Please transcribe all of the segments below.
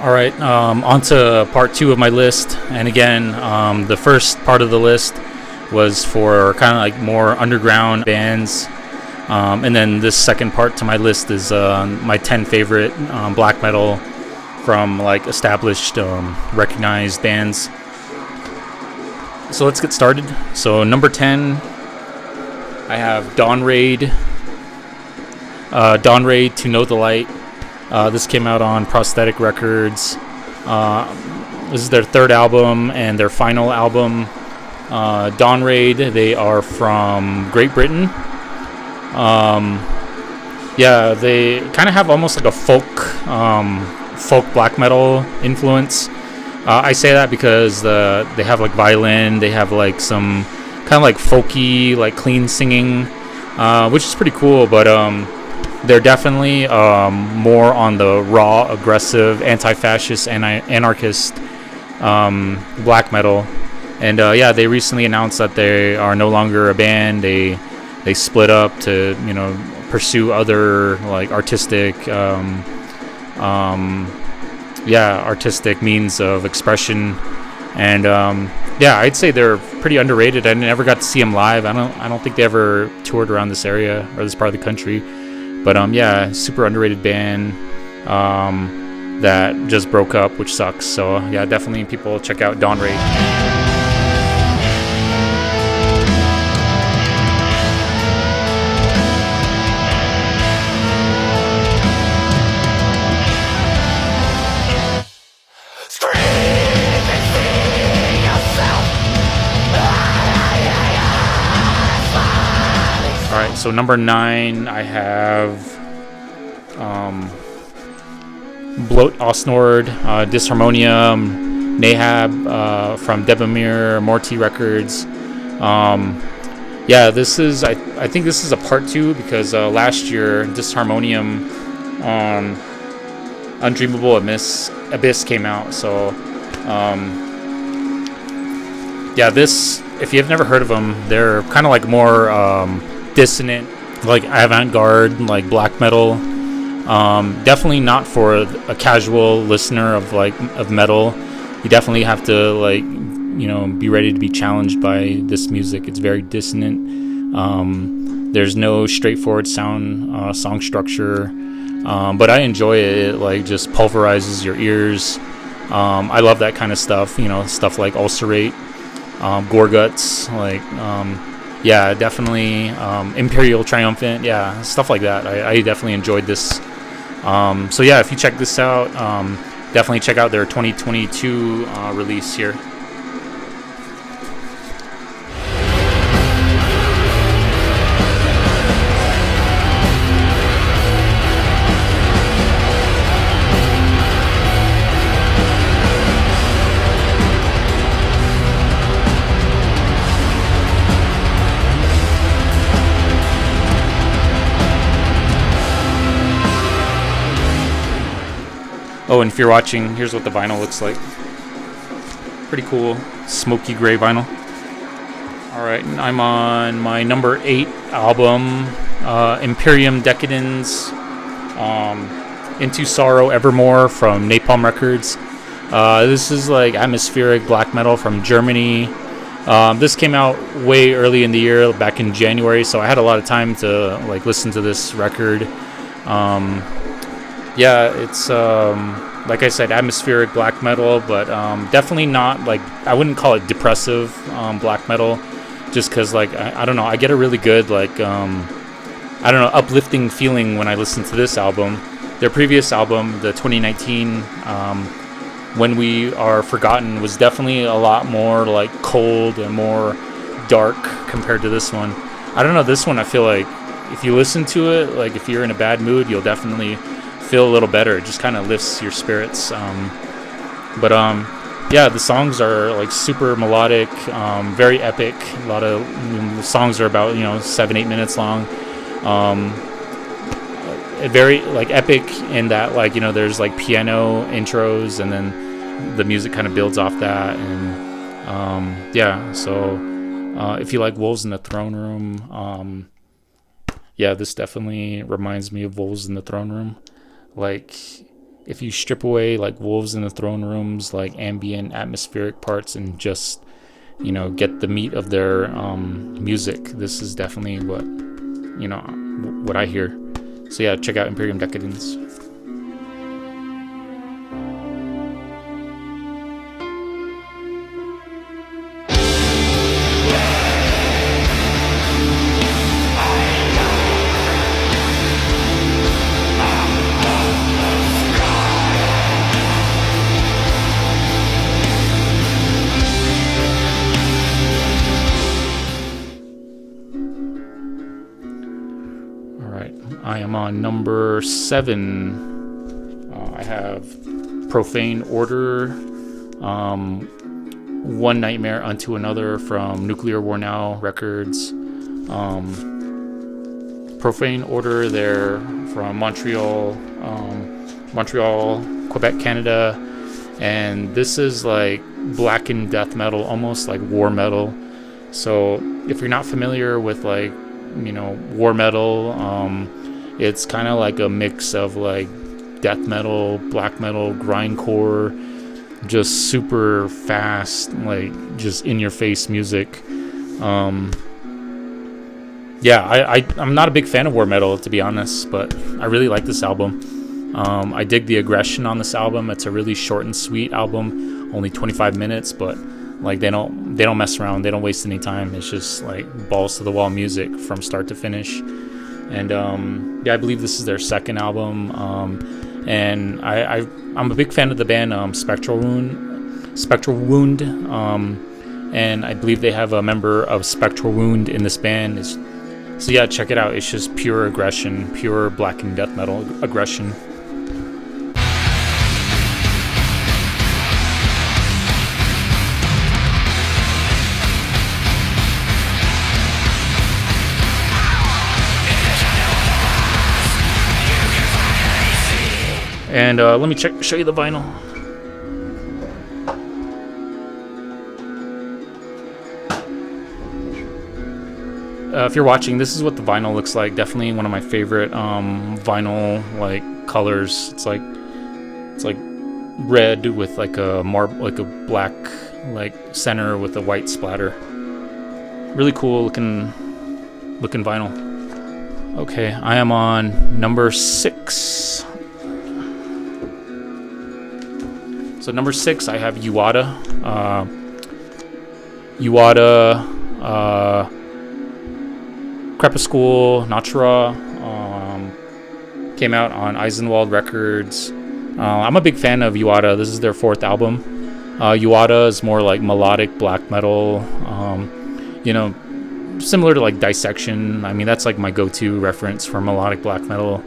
All right, on to part two of my list. And again, the first part of the list was for kind of like more underground bands. And then this second part to my list is my 10 favorite black metal from like established, recognized bands. So let's get started. So number 10, I have Dawn Raid. Dawn Raid, To Know the Light. This came out on Prosthetic Records. This is their third album and their final album. Dawn Raid, they are from Great Britain. They kind of have almost like a folk black metal influence. I say that because they have like violin, they have like some kind of like folky, like clean singing, which is pretty cool, but they're definitely more on the raw, aggressive, anti-fascist, and anarchist black metal. And they recently announced that they are no longer a band. They split up to pursue other like artistic artistic means of expression. And I'd say they're pretty underrated. I never got to see them live. I don't think they ever toured around this area or this part of the country. But super underrated band that just broke up, which sucks. So definitely people check out Dawn Raid. Alright, so number 9, I have Bloat Osnord, Disharmonium, Nahab from Debomir, Morty Records. This is I think this is a part 2 because last year Disharmonium Undreamable Abyss came out. So this, if you've never heard of them, they're kind of like more dissonant, like avant-garde, like black metal. Definitely not for a casual listener of metal. You definitely have to be ready to be challenged by this music. It's very dissonant. There's no straightforward song structure, but I enjoy it. It just pulverizes your ears. I love that kind of stuff. Stuff like Ulcerate, Gorguts, definitely Imperial Triumphant, stuff like that. I definitely enjoyed this. If you check this out, definitely check out their 2022 release here. Oh, and if you're watching, here's what the vinyl looks like. Pretty cool, smoky gray vinyl. Alright, I'm on my number 8 album, Imperium Decadens, Into Sorrow Evermore from Napalm Records. This is like atmospheric black metal from Germany. This came out way early in the year, back in January, so I had a lot of time to listen to this record. It's like I said, atmospheric black metal, but definitely not I wouldn't call it depressive black metal, just because I don't know, I get a really good uplifting feeling when I listen to this album. Their previous album, the 2019 When We Are Forgotten, was definitely a lot more cold and more dark compared to this one. I don't know, this one I feel like if you listen to it, if you're in a bad mood, you'll definitely feel a little better. It just kind of lifts your spirits. The songs are super melodic, very epic. A lot of songs are about 7-8 minutes long. Very epic in that there's piano intros, and then the music kind of builds off that. And if you like Wolves in the Throne Room, this definitely reminds me of Wolves in the Throne Room. if you strip away like Wolves in the Throne Room's like ambient atmospheric parts and just, you know, get the meat of their music, this is definitely what, you know, what I hear. So yeah, check out Imperium Decadence. I am on number 7. I have Profane Order, One Nightmare Unto Another from Nuclear War Now Records. Profane Order, they're from Montreal, Quebec, Canada, and this is like blackened death metal, almost like war metal. So if you're not familiar with like, you know, war metal, it's kind of like a mix of like death metal, black metal, grindcore, just super fast, like just in your face music. Yeah, I'm not a big fan of war metal, to be honest, but I really like this album. I dig the aggression on this album. It's a really short and sweet album, only 25 minutes, but like they don't mess around, they don't waste any time. It's just like balls to the wall music from start to finish. And yeah, I believe this is their second album. And I'm a big fan of the band Spectral Wound. And I believe they have a member of Spectral Wound in this band. So yeah, check it out. It's just pure aggression, pure black and death metal aggression. And let me show you the vinyl. If you're watching, this is what the vinyl looks like. Definitely one of my favorite vinyl like colors. It's like red with like a black like center with a white splatter. Really cool looking vinyl. Okay, I am on number 6. So number 6, I have Uada. Crepuscule, Natura, came out on Eisenwald Records. I'm a big fan of Uada. This is their 4th album. Uada is more like melodic black metal, you know, similar to like Dissection. I mean, that's like my go-to reference for melodic black metal.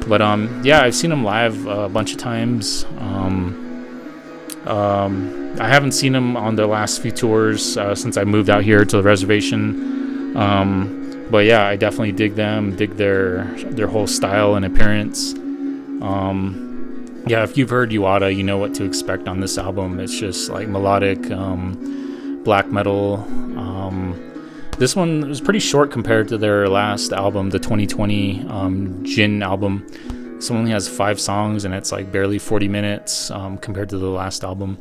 But yeah, I've seen them live a bunch of times. I haven't seen them on their last few tours since I moved out here to the reservation. But yeah, I definitely dig them, dig their whole style and appearance. Yeah, if you've heard Uada, you know what to expect on this album. It's just like melodic black metal. This one was pretty short compared to their last album, the 2020 Jin album. This one only has 5 songs, and it's like barely 40 minutes compared to the last album.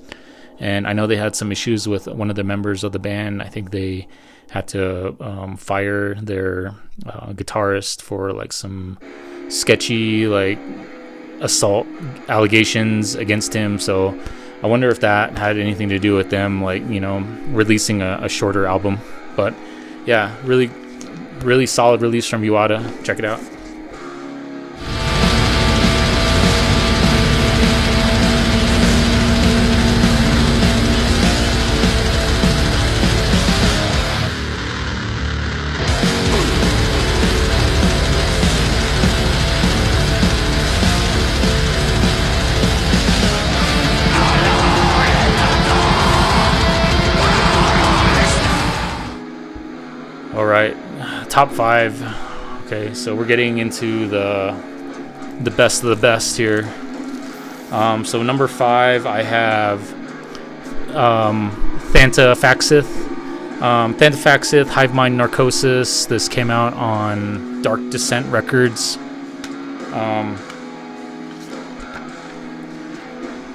And I know they had some issues with one of the members of the band. I think they had to fire their guitarist for like some sketchy like assault allegations against him. So I wonder if that had anything to do with them, like, you know, releasing a shorter album. But yeah, really, really solid release from Uada. Check it out. All right, top 5. Okay, so we're getting into the best of the best here. So number 5, I have Thanta Faxith. Thanta Faxith, Hive Mind Narcosis. This came out on Dark Descent Records.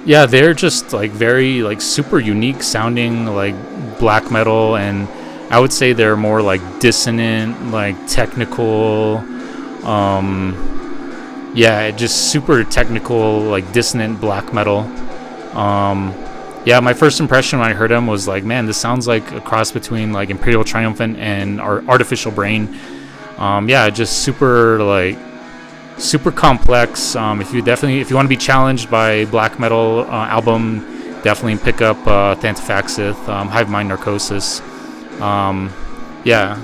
Yeah, they're just like very like super unique sounding like black metal, and I would say they're more like dissonant, like technical, yeah, just super technical, like dissonant black metal. Yeah, my first impression when I heard them was like, man, this sounds like a cross between like Imperial Triumphant and Artificial Brain. Yeah, just super complex. If you want to be challenged by black metal album, definitely pick up Thanafaxith, Hive Mind Narcosis. Yeah.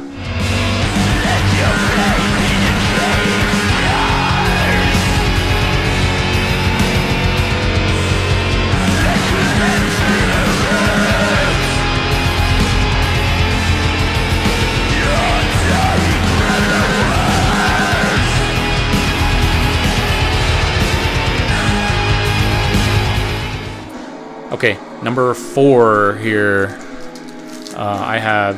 Okay, number 4 here. I have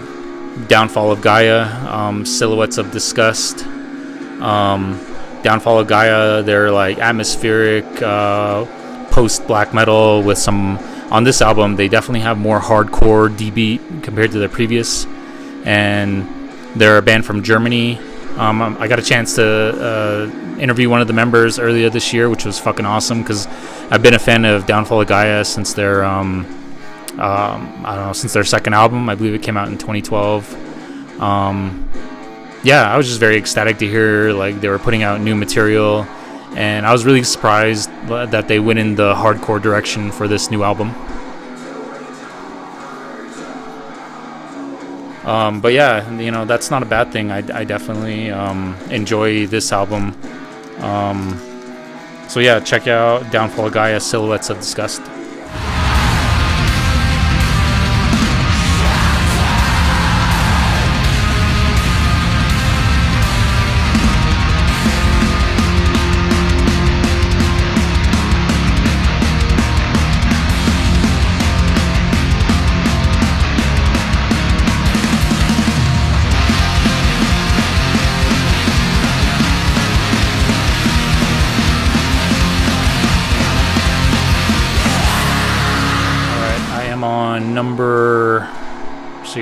Downfall of Gaia, Silhouettes of Disgust. Downfall of Gaia, they're like atmospheric post black metal with some. On this album, they definitely have more hardcore D-beat compared to their previous, and they're a band from Germany. I got a chance to interview one of the members earlier this year, which was fucking awesome because I've been a fan of Downfall of Gaia since their I don't know, since their second album. I believe it came out in 2012. Yeah, I was just very ecstatic to hear like they were putting out new material, and I was really surprised that they went in the hardcore direction for this new album. But yeah, you know, that's not a bad thing. I definitely enjoy this album. So yeah, check out Downfall of Gaia, Silhouettes of Disgust.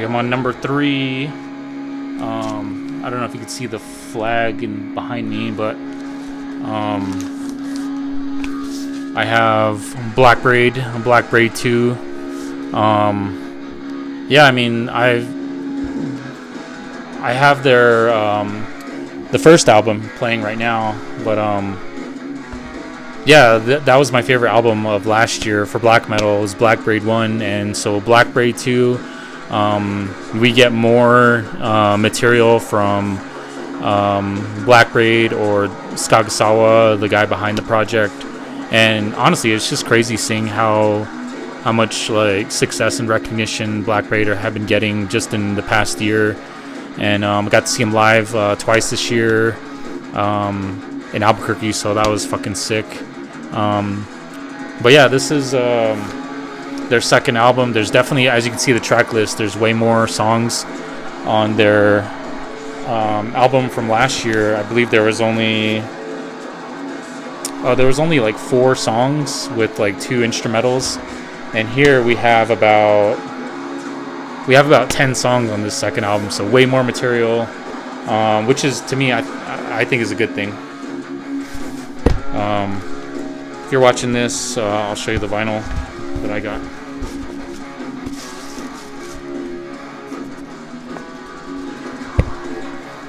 I'm on number 3. I don't know if you can see the flag behind me, but I have Black Braid 2. Yeah, I mean, I have their the first album playing right now, but yeah, that was my favorite album of last year for black metal. It was Black Braid 1, and so Black Braid 2, we get more material from Black Braid or Skagasawa, the guy behind the project. And honestly, it's just crazy seeing how much like success and recognition Black Braid have been getting just in the past year. And I got to see him live twice this year in Albuquerque, so that was fucking sick. But yeah, this is their second album. There's definitely, as you can see the track list, there's way more songs on their album from last year. I believe there was only like 4 songs with like 2 instrumentals, and here we have about 10 songs on this second album, so way more material, which is, to me, I think is a good thing. If you're watching this, I'll show you the vinyl that I got.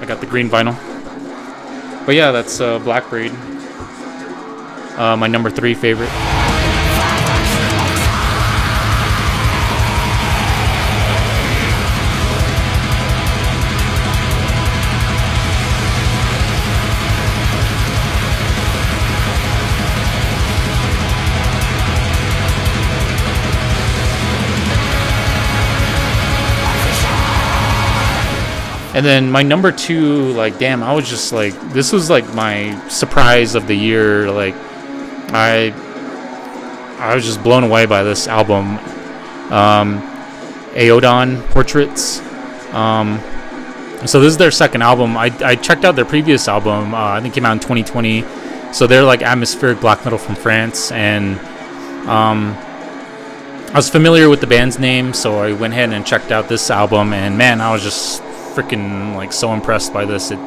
I got the green vinyl. But yeah, that's Black Braid. My number 3 favorite. And then my number 2, like, damn, I was just like, this was like my surprise of the year. Like, I was just blown away by this album. Aeodon Portraits. So this is their second album. I checked out their previous album. I think it came out in 2020. So they're like atmospheric black metal from France, and I was familiar with the band's name, so I went ahead and checked out this album, and man, I was just freaking like so impressed by this. It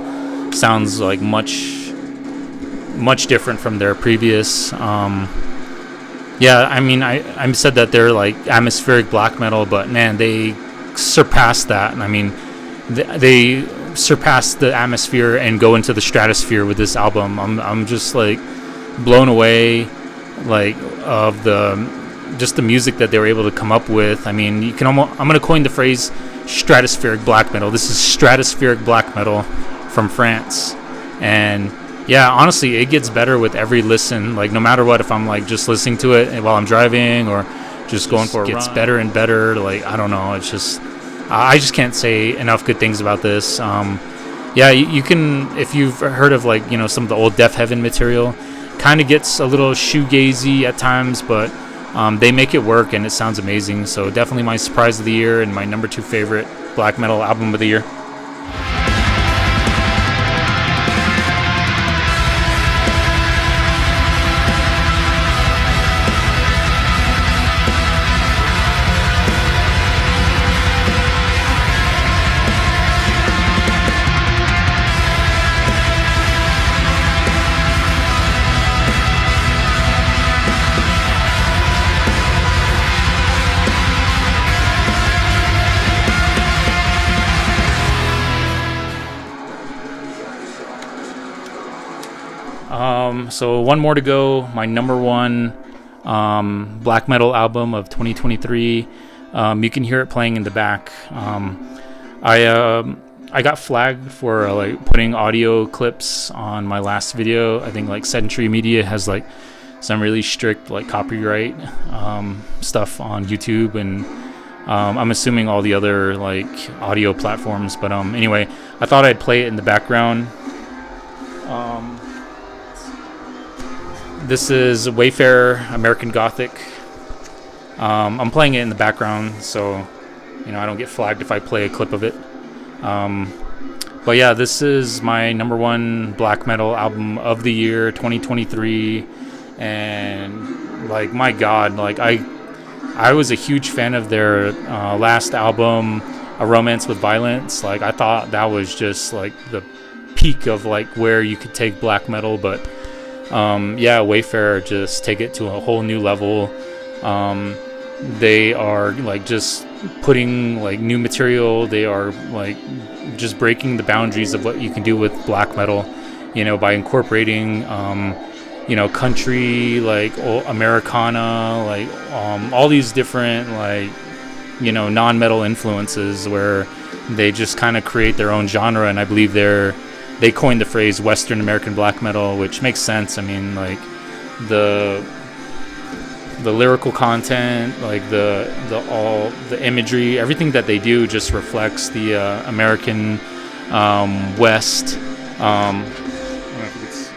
sounds like much different from their previous. Yeah, I mean, I said that they're like atmospheric black metal, but man, they surpassed that. I mean, they surpassed the atmosphere and go into the stratosphere with this album. I'm just like blown away, like of the music that they were able to come up with. I mean, you can almost, I'm gonna coin the phrase stratospheric black metal. This is stratospheric black metal from France, and yeah, honestly, it gets better with every listen. Like, no matter what, if I'm like just listening to it while I'm driving or just going for a run, it gets better and better. Like, I don't know, it's just I just can't say enough good things about this. Yeah, you can, if you've heard of like, you know, some of the old Death Heaven material, kind of gets a little shoegazy at times, but they make it work and it sounds amazing. So definitely my surprise of the year and my number 2 favorite black metal album of the year. So one more to go. My number 1 black metal album of 2023. You can hear it playing in the back. I got flagged for like putting audio clips on my last video. I think like Century Media has like some really strict like copyright stuff on YouTube, and I'm assuming all the other like audio platforms. But anyway, I thought I'd play it in the background. This is Wayfarer American Gothic. I'm playing it in the background, so you know I don't get flagged if I play a clip of it. But yeah, this is my number 1 black metal album of the year 2023, and like my God, like I was a huge fan of their last album, A Romance with Violence. Like, I thought that was just like the peak of like where you could take black metal, but yeah, Wayfarer just take it to a whole new level. They are like just putting like new material. They are like just breaking the boundaries of what you can do with black metal, you know, by incorporating you know, country, like Americana, like all these different like, you know, non-metal influences where they just kind of create their own genre. And I believe they coined the phrase Western American black metal, which makes sense. I mean, like the lyrical content, like the imagery, everything that they do just reflects the American West. I don't know if it's,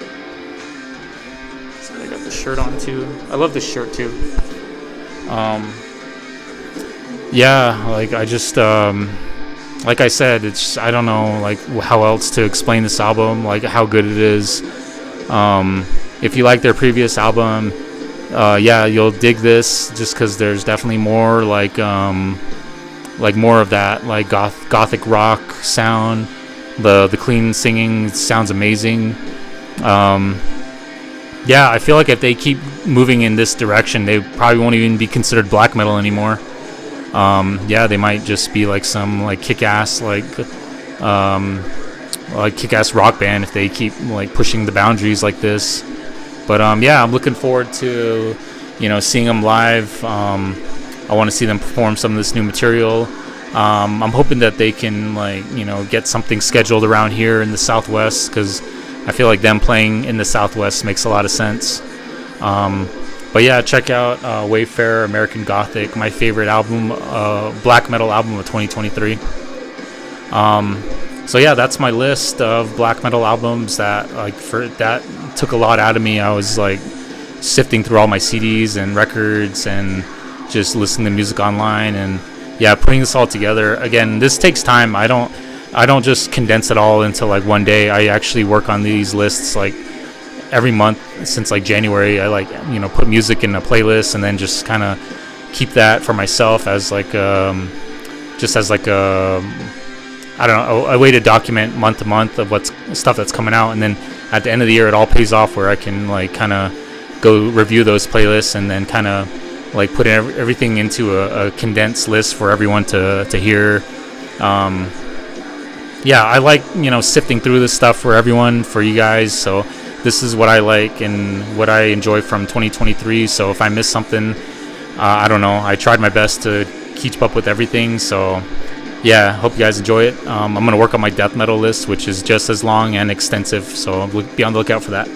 so I got the shirt on too. I love this shirt too. Yeah, like I just like I said, it's, I don't know like how else to explain this album, like how good it is. If you like their previous album, yeah, you'll dig this just because there's definitely more like more of that like gothic rock sound. The clean singing sounds amazing. Yeah, I feel like if they keep moving in this direction, they probably won't even be considered black metal anymore. Yeah, they might just be like some like kick-ass kick-ass rock band if they keep like pushing the boundaries like this. But yeah, I'm looking forward to, you know, seeing them live. I want to see them perform some of this new material. I'm hoping that they can like, you know, get something scheduled around here in the Southwest, because I feel like them playing in the Southwest makes a lot of sense. But yeah, check out Wayfarer American Gothic, my favorite album, black metal album of 2023. So yeah, that's my list of black metal albums that took a lot out of me. I was like sifting through all my CDs and records and just listening to music online, and yeah, putting this all together. Again, this takes time. I don't just condense it all into like one day. I actually work on these lists like every month since like January, I like, put music in a playlist and then just kind of keep that for myself as like just as like I don't know, a way to document month to month of what's stuff that's coming out, and then at the end of the year it all pays off where I can like kind of go review those playlists and then kind of like put everything into a condensed list for everyone to hear. Yeah, I like sifting through this stuff for everyone, for you guys. So this is what I like and what I enjoy from 2023. So if I miss something, I don't know, I tried my best to keep up with everything. So yeah, hope you guys enjoy it. I'm going to work on my death metal list, which is just as long and extensive, so be on the lookout for that.